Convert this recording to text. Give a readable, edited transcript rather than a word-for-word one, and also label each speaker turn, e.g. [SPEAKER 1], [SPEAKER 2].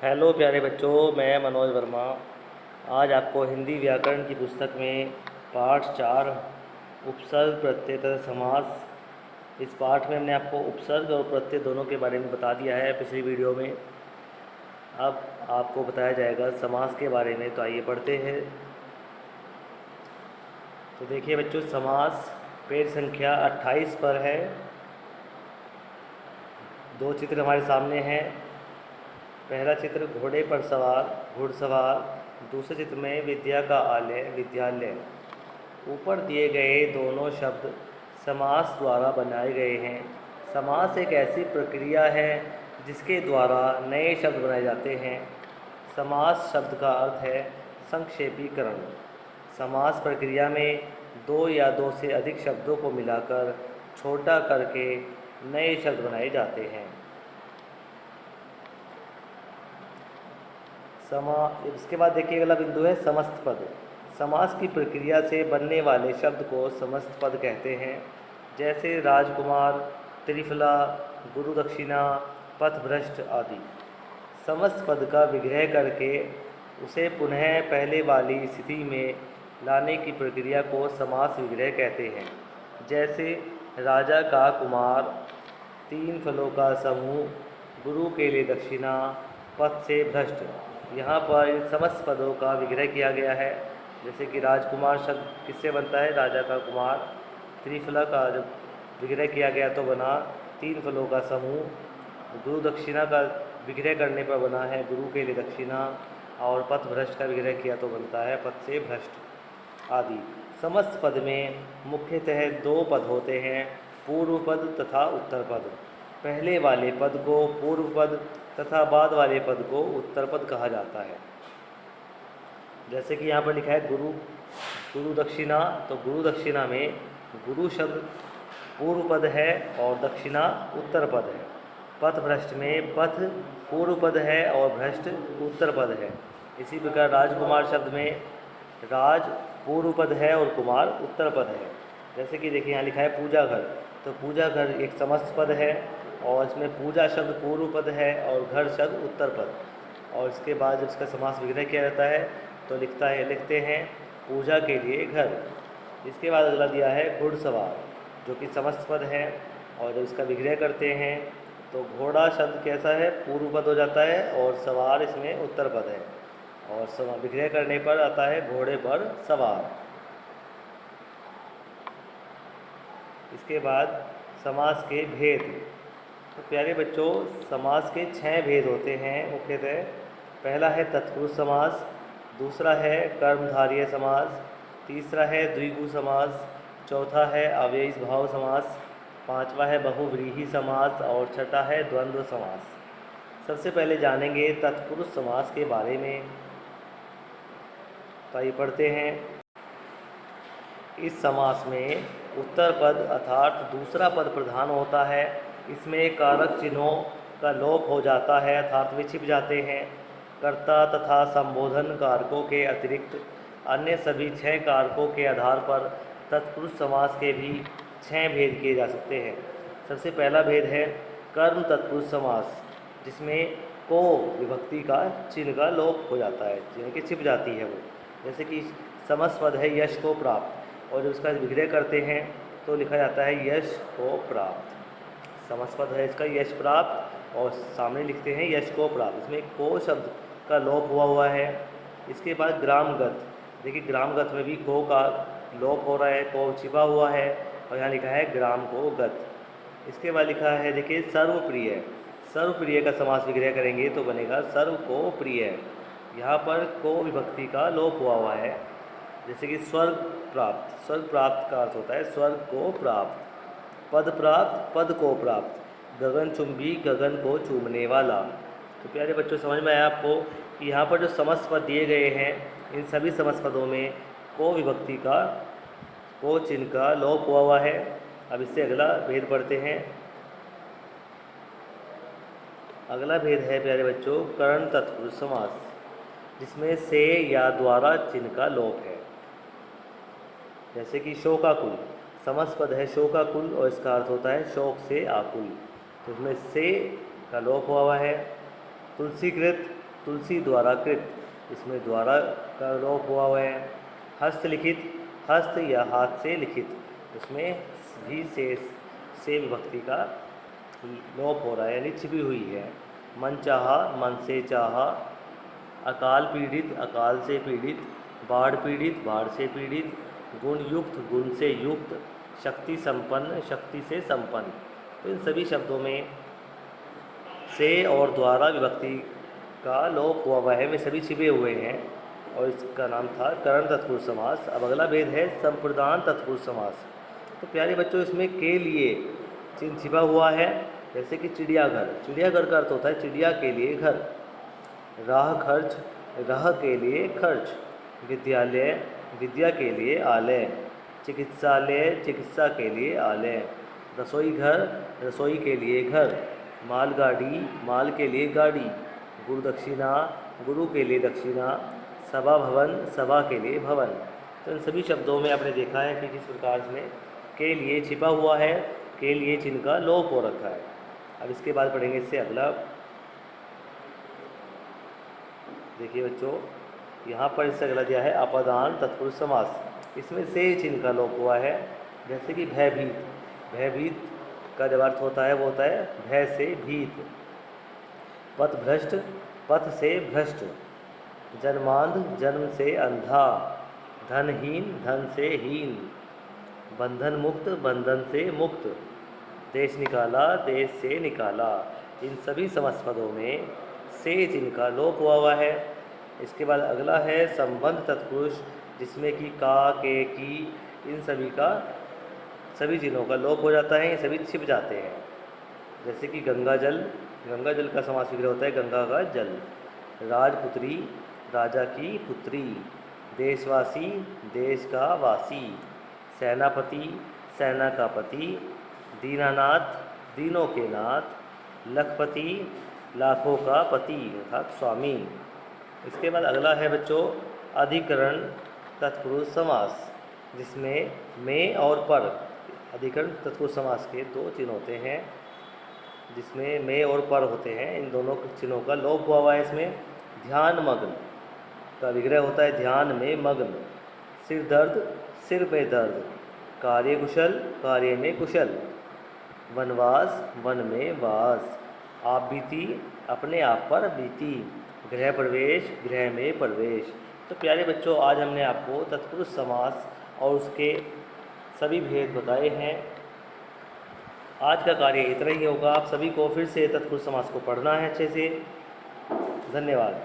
[SPEAKER 1] Hello प्यारे बच्चों, मैं मनोज वर्मा आज आपको हिंदी व्याकरण की पुस्तक में पाठ 4 उपसर्ग प्रत्यय तथा समास। इस पाठ में हमने आपको उपसर्ग और प्रत्यय दोनों के बारे में बता दिया है पिछली वीडियो में। अब आपको बताया जाएगा समास के बारे में, तो आइए पढ़ते हैं। तो देखिए बच्चों, समास पेज संख्या 28 पर है। दो चित्र हमारे सामने हैं। पहला चित्र घोड़े पर सवार घुड़सवार, दूसरे चित्र में विद्या का आलय विद्यालय। ऊपर दिए गए दोनों शब्द समास द्वारा बनाए गए हैं। समास एक ऐसी प्रक्रिया है जिसके द्वारा नए शब्द बनाए जाते हैं। समास शब्द का अर्थ है संक्षेपीकरण। समास प्रक्रिया में दो या दो से अधिक शब्दों को मिलाकर छोटा करके नए शब्द बनाए जाते हैं। इसके बाद देखिए अगला बिंदु है समस्त पद। समास की प्रक्रिया से बनने वाले शब्द को समस्त पद कहते हैं। जैसे राजकुमार, त्रिफला, गुरु दक्षिणा, पथभ्रष्ट आदि। समस्त पद का विग्रह करके उसे पुनः पहले वाली स्थिति में लाने की प्रक्रिया को समास विग्रह कहते हैं। जैसे राजा का कुमार, तीन फलों का समूह, गुरु के लिए दक्षिणा, पथ से भ्रष्ट। यहाँ पर इन समस्त पदों का विग्रह किया गया है। जैसे कि राजकुमार शब्द किससे बनता है? राजा का कुमार। त्रिफला का जब विग्रह किया गया तो बना तीन फलों का समूह। गुरु दक्षिणा का विग्रह करने पर बना है गुरु के लिए दक्षिणा। और पथ भ्रष्ट का विग्रह किया तो बनता है पथ से भ्रष्ट आदि। समस्त पद में मुख्यतः दो पद होते हैं, पूर्व पद तथा उत्तर पद। पहले वाले पद को पूर्व पद तथा बाद वाले पद को उत्तर पद कहा जाता है। जैसे कि यहाँ पर लिखा है गुरु दक्षिणा, तो गुरु दक्षिणा में गुरु शब्द पूर्व पद है और दक्षिणा उत्तर पद है। पथ भ्रष्ट में पथ पूर्व पद है और भ्रष्ट उत्तर पद है। इसी प्रकार राजकुमार शब्द में राज पूर्व पद है और कुमार उत्तर पद है। जैसे कि देखिए यहाँ लिखा है पूजा घर, तो पूजा घर एक समस्त पद है और इसमें पूजा शब्द पूर्व पद है और घर शब्द उत्तर पद। और इसके बाद जब इसका समास विग्रह किया जाता है तो लिखते हैं पूजा के लिए घर। इसके बाद अगला दिया है घुड़सवार, जो कि समस्त पद है। और जब इसका विग्रह करते हैं तो घोड़ा शब्द कैसा है? पूर्व पद हो जाता है और सवार इसमें उत्तर पद है। और विग्रह करने पर आता है घोड़े पर सवार। इसके बाद समास के भेद। तो प्यारे बच्चों, समास के 6 भेद होते हैं मुख्यतः। पहला है तत्पुरुष समास, दूसरा है कर्मधारय समास, तीसरा है द्विगु समास, चौथा है अव्ययी भाव समास, पांचवा है बहुव्रीहि समास और छठा है द्वंद्व समास। सबसे पहले जानेंगे तत्पुरुष समास के बारे में। तो आइए पढ़ते हैं। इस समास में उत्तर पद अर्थात दूसरा पद प्रधान होता है। इसमें कारक चिन्हों का लोप हो जाता है अर्थात वे छिप जाते हैं। कर्ता तथा संबोधन कारकों के अतिरिक्त अन्य सभी 6 कारकों के आधार पर तत्पुरुष समास के भी 6 भेद किए जा सकते हैं। सबसे पहला भेद है कर्म तत्पुरुष समास, जिसमें को विभक्ति का चिन्ह का लोप हो जाता है, यानी कि छिप जाती है वो। जैसे कि समस्त पद है यश को प्राप्त, और जब उसका विग्रह करते हैं तो लिखा जाता है यश को प्राप्त। समस्त पद है इसका यश प्राप्त और सामने लिखते हैं यश को प्राप्त। इसमें को शब्द का लोप हुआ है। इसके बाद ग्रामगत, देखिए ग्रामगत में भी को का लोप हो रहा है, को छिपा हुआ है और यहाँ लिखा है ग्राम को गत। इसके बाद लिखा है देखिए सर्वप्रिय। सर्वप्रिय का समास विग्रह करेंगे तो बनेगा सर्व को प्रिय। यहाँ पर को विभक्ति का लोप हुआ है। जैसे कि स्वर्ग प्राप्त, स्वर्ग प्राप्त का अर्थ होता है स्वर्ग को प्राप्त। पद प्राप्त, पद को प्राप्त। गगनचुंबी, गगन को चूमने वाला। तो प्यारे बच्चों, समझ में आया आपको कि यहाँ पर जो समस्त पद दिए गए हैं, इन सभी समस्त पदों में को विभक्ति का, को चिन्ह का लोप हुआ है। अब इससे अगला भेद पढ़ते हैं। अगला भेद है प्यारे बच्चों करण तत्पुरुष समास, जिसमें से या द्वारा चिन्ह का लोप है। जैसे कि शोकाकुल, समस्त पद है शोकाकुल और इसका अर्थ होता है शोक से आकुल, तो इसमें से का लोप हुआ है। तुलसीकृत, तुलसी द्वारा कृत, इसमें द्वारा का लोप हुआ है। हस्तलिखित, हस्त या हाथ से लिखित, उसमें भी से विभक्ति का लोप हो रहा है यानी छिपी हुई है। मन चाहा, मन से चाहा। अकाल पीड़ित, अकाल से पीड़ित। बाढ़ पीड़ित, बाढ़ से पीड़ित। गुण युक्त, गुण से युक्त। शक्ति संपन्न, शक्ति से संपन्न। तो इन सभी शब्दों में से और द्वारा विभक्ति का लोप हुआ है, वे सभी छिपे हुए हैं और इसका नाम था करण तत्पुरुष समास। अब अगला भेद है संप्रदान तत्पुरुष समास। तो प्यारे बच्चों, इसमें के लिए चिन्ह छिपा हुआ है, जैसे कि चिड़ियाघर। चिड़ियाघर का अर्थ होता है चिड़िया के लिए घर। राह खर्च, राह के लिए खर्च। विद्यालय, विद्या के लिए आलय। चिकित्सालय, चिकित्सा के लिए आलय। रसोई घर, रसोई के लिए घर। मालगाड़ी, माल के लिए गाड़ी। गुरु दक्षिणा, गुरु के लिए दक्षिणा। सभा भवन, सभा के लिए भवन। तो इन सभी शब्दों में आपने देखा है कि किस प्रकार में के लिए छिपा हुआ है, के लिए चिन्ह का लोप हो रखा है। अब इसके बाद पढ़ेंगे इससे अगला। देखिए बच्चों, यहाँ पर इससे अगला दिया है अपादान तत्पुरुष समास। इसमें से चिन्ह का लोप हुआ है, जैसे कि भयभीत। भयभीत का जब अर्थ होता है वो होता है भय से भीत। पथभ्रष्ट, पथ से भ्रष्ट। जन्मांध, जन्म से अंधा। धनहीन, धन से हीन। बंधन मुक्त, बंधन से मुक्त। देश निकाला, देश से निकाला। इन सभी समस्त पदों में से चिन्ह का लोप हुआ है। इसके बाद अगला है संबंध तत्पुरुष, जिसमें कि का, के, की, इन सभी का सभी चिन्हों का लोप हो जाता है, ये सभी छिप जाते हैं। जैसे कि गंगा जल, गंगा जल का समास विग्रह होता है गंगा का जल। राजपुत्री, राजा की पुत्री। देशवासी, देश का वासी। सेनापति, सेना का पति। दीनानाथ, दीनों के नाथ। लखपति, लाखों का पति अर्थात स्वामी। इसके बाद अगला है बच्चों अधिकरण तत्पुरुष समास, जिसमें में और पर। अधिकरण तत्पुरुष समास के दो चिन्ह होते हैं, जिसमें में और पर होते हैं। इन दोनों चिन्हों का लोप हुआ है। इसमें ध्यान मग्न का विग्रह होता है ध्यान में मग्न। सिर दर्द, सिर में दर्द। कार्य कुशल, कार्य में कुशल। वनवास, वन में वास। आप बीती, अपने आप पर बीती। गृह प्रवेश, गृह में प्रवेश। तो प्यारे बच्चों, आज हमने आपको तत्पुरुष समास और उसके सभी भेद बताए हैं। आज का कार्य इतना ही होगा। आप सभी को फिर से तत्पुरुष समास को पढ़ना है अच्छे से। धन्यवाद।